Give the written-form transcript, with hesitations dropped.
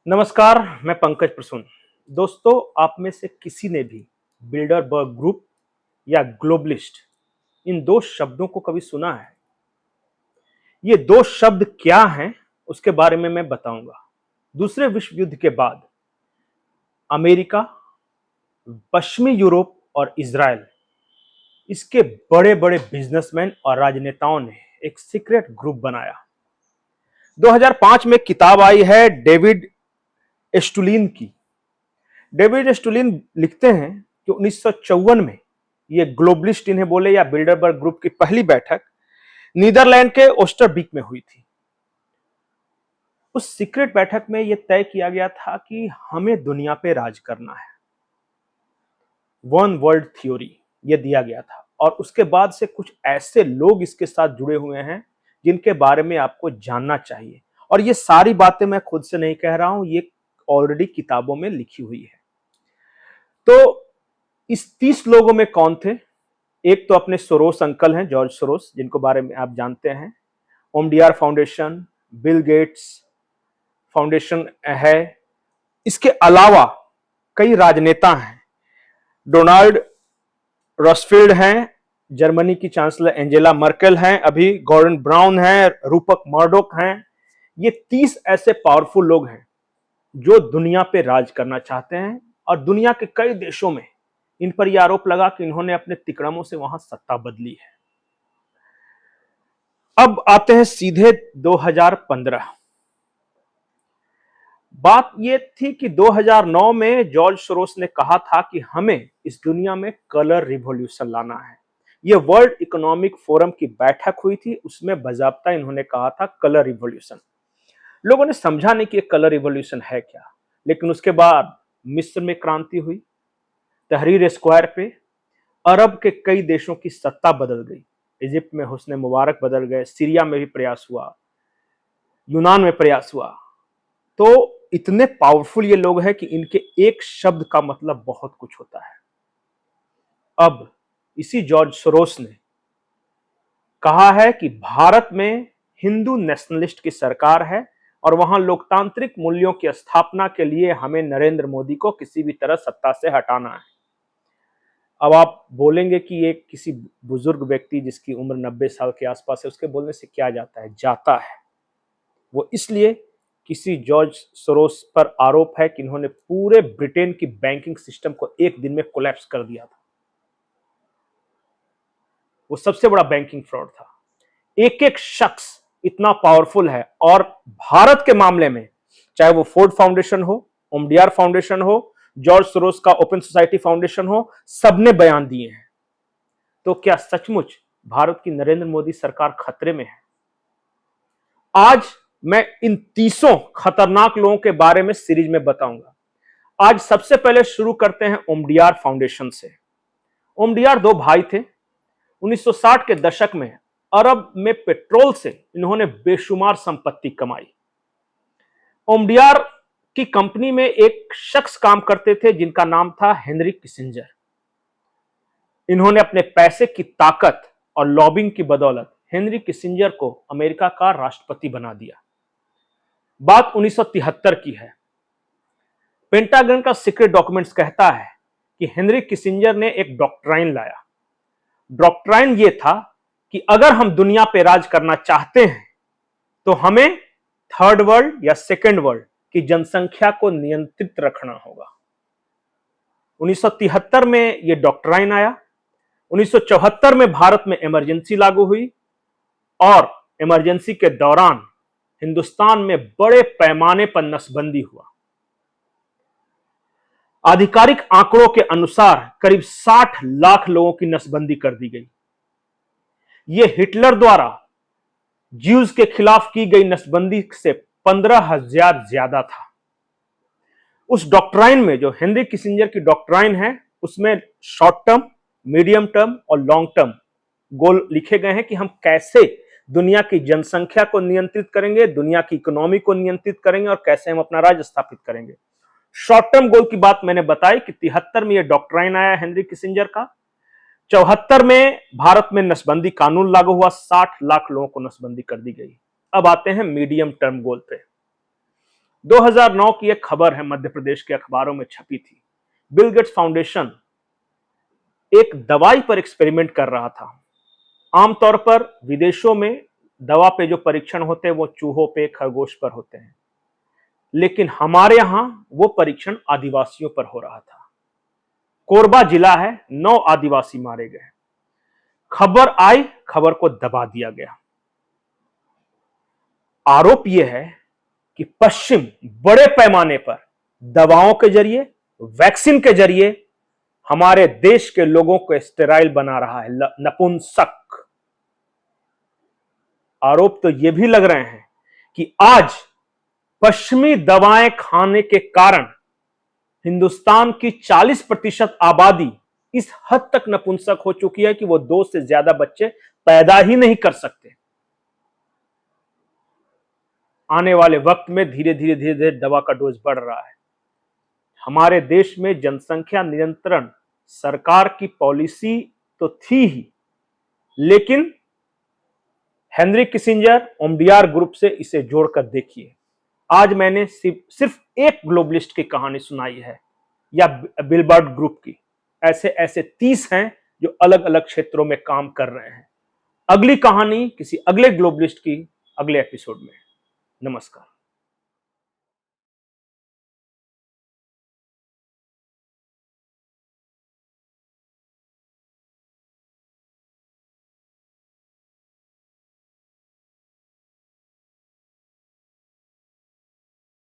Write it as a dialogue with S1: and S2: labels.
S1: नमस्कार, मैं पंकज प्रसून। दोस्तों, आप में से किसी ने भी बिल्डरबर्ग ग्रुप या ग्लोबलिस्ट इन दो शब्दों को कभी सुना है? ये दो शब्द क्या हैं, उसके बारे में मैं बताऊंगा। दूसरे विश्व युद्ध के बाद अमेरिका, पश्चिमी यूरोप और इजराइल, इसके बड़े बड़े बिजनेसमैन और राजनेताओं ने एक सीक्रेट ग्रुप बनाया। 2005 में किताब आई है डेविड एस्टुलिन की। डेविड एस्टुलिन लिखते हैं कि 1954 में ये ग्लोबलिस्ट इन्हें बोले या बिल्डरबर्ग ग्रुप की पहली बैठक नीदरलैंड के ओस्टरबीक में हुई थी। उस सीक्रेट बैठक में यह तय किया गया था कि हमें दुनिया पे राज करना है। वन वर्ल्ड थ्योरी यह दिया गया था और उसके बाद से कुछ ऐसे लोग इसके साथ जुड़े हुए हैं जिनके बारे में आपको जानना चाहिए। और ये सारी बातें मैं खुद से नहीं कह रहा हूं, ये ऑलरेडी किताबों में लिखी हुई है। तो इस 30 लोगों में कौन थे? एक तो अपने सोरोस अंकल हैं, जॉर्ज सोरोस, जिनको बारे में आप जानते हैं। ओमडीआर फाउंडेशन, बिल गेट्स फाउंडेशन है। इसके अलावा कई राजनेता हैं। डोनाल्ड रॉसफील्ड हैं, जर्मनी की चांसलर एंजेला मर्केल हैं, अभी गॉर्डन ब्राउन हैं, रूपर्ट मर्डोक हैं। ये 30 ऐसे पावरफुल लोग हैं जो दुनिया पे राज करना चाहते हैं और दुनिया के कई देशों में इन पर यह आरोप लगा कि इन्होंने अपने तिकड़मों से वहां सत्ता बदली है। अब आते हैं सीधे 2015। बात यह थी कि 2009 में जॉर्ज सोरोस ने कहा था कि हमें इस दुनिया में कलर रिवॉल्यूशन लाना है। यह वर्ल्ड इकोनॉमिक फोरम की बैठक हुई थी, उसमें बाकायदा इन्होंने कहा था कलर रिवॉल्यूशन। लोगों ने समझा नहीं कि कलर रिवॉल्यूशन है क्या, लेकिन उसके बाद मिस्र में क्रांति हुई, तहरीर स्क्वायर पे अरब के कई देशों की सत्ता बदल गई। इजिप्ट में हुस्ने मुबारक बदल गए, सीरिया में भी प्रयास हुआ, यूनान में प्रयास हुआ। तो इतने पावरफुल ये लोग हैं कि इनके एक शब्द का मतलब बहुत कुछ होता है। अब इसी जॉर्ज सोरोस ने कहा है कि भारत में हिंदू नेशनलिस्ट की सरकार है और वहां लोकतांत्रिक मूल्यों की स्थापना के लिए हमें नरेंद्र मोदी को किसी भी तरह सत्ता से हटाना है। अब आप बोलेंगे कि ये किसी बुजुर्ग व्यक्ति जिसकी उम्र 90 साल के आसपास है, उसके बोलने से क्या जाता है? जाता है। वो इसलिए किसी जॉर्ज सोरोस पर आरोप है कि इन्होंने पूरे ब्रिटेन की बैंकिंग सिस्टम को एक दिन में कोलैप्स कर दिया था। वो सबसे बड़ा बैंकिंग फ्रॉड था। एक एक शख्स इतना पावरफुल है और भारत के मामले में चाहे वो फोर्ड फाउंडेशन हो, ओमडीआर फाउंडेशन हो, जॉर्ज सोरोस का ओपन सोसाइटी फाउंडेशन हो, सबने बयान दिए हैं। तो क्या सचमुच भारत की नरेंद्र मोदी सरकार खतरे में है? आज मैं इन 30 खतरनाक लोगों के बारे में सीरीज में बताऊंगा। आज सबसे पहले शुरू करते हैं ओमडीआर फाउंडेशन से। ओमडीआर दो भाई थे। 1960 के दशक में अरब में पेट्रोल से इन्होंने बेशुमार संपत्ति कमाई। ओमडीआर की कंपनी में एक शख्स काम करते थे जिनका नाम था हेनरी किसिंजर। इन्होंने अपने पैसे की ताकत और लॉबिंग की बदौलत हेनरी किसिंजर को अमेरिका का राष्ट्रपति बना दिया। बात 1973 की है। पेंटागन का सीक्रेट डॉक्यूमेंट्स कहता है कि हेनरी किसिंजर ने एक डॉक्ट्राइन लाया। डॉक्ट्राइन यह था कि अगर हम दुनिया पे राज करना चाहते हैं तो हमें थर्ड वर्ल्ड या सेकेंड वर्ल्ड की जनसंख्या को नियंत्रित रखना होगा। 1973 में यह डॉक्ट्राइन आया। 1974 में भारत में इमरजेंसी लागू हुई और इमरजेंसी के दौरान हिंदुस्तान में बड़े पैमाने पर नसबंदी हुआ। आधिकारिक आंकड़ों के अनुसार करीब 60 लाख लोगों की नसबंदी कर दी गई। यह हिटलर द्वारा ज्यूज के खिलाफ की गई नसबंदी से 15,000 ज्यादा था। उस डॉक्ट्राइन में, जो हेनरी किसिंजर की डॉक्ट्राइन है, उसमें शॉर्ट टर्म, मीडियम टर्म और लॉन्ग टर्म गोल लिखे गए हैं कि हम कैसे दुनिया की जनसंख्या को नियंत्रित करेंगे, दुनिया की इकोनॉमी को नियंत्रित करेंगे और कैसे हम अपना राज्य स्थापित करेंगे। शॉर्ट टर्म गोल की बात मैंने बताई कि 73 में यह डॉक्ट्राइन आया हेनरी किसिंजर का। 74 में भारत में नसबंदी कानून लागू हुआ, 60 लाख लोगों को नसबंदी कर दी गई। अब आते हैं मीडियम टर्म गोल पे। 2009 की एक खबर है, मध्य प्रदेश के अखबारों में छपी थी। बिल गेट्स फाउंडेशन एक दवाई पर एक्सपेरिमेंट कर रहा था। आमतौर पर विदेशों में दवा पे जो परीक्षण होते हैं वो चूहों पे, खरगोश पर होते हैं, लेकिन हमारे यहां वो परीक्षण आदिवासियों पर हो रहा था। कोरबा जिला है, 9 आदिवासी मारे गए। खबर आई, खबर को दबा दिया गया। आरोप यह है कि पश्चिम बड़े पैमाने पर दवाओं के जरिए, वैक्सीन के जरिए हमारे देश के लोगों को स्टेराइल बना रहा है, नपुंसक। आरोप तो यह भी लग रहे हैं कि आज पश्चिमी दवाएं खाने के कारण हिंदुस्तान की 40% आबादी इस हद तक नपुंसक हो चुकी है कि वो 2 से ज्यादा बच्चे पैदा ही नहीं कर सकते। आने वाले वक्त में धीरे धीरे दवा का डोज बढ़ रहा है। हमारे देश में जनसंख्या नियंत्रण सरकार की पॉलिसी तो थी ही, लेकिन हेनरी किसिंजर, ओमडीआर ग्रुप से इसे जोड़कर देखिए। आज मैंने सिर्फ एक ग्लोबलिस्ट की कहानी सुनाई है या बिलबर्ड ग्रुप की। ऐसे ऐसे 30 हैं जो अलग अलग क्षेत्रों में काम कर रहे हैं। अगली कहानी किसी अगले ग्लोबलिस्ट की अगले एपिसोड में। नमस्कार।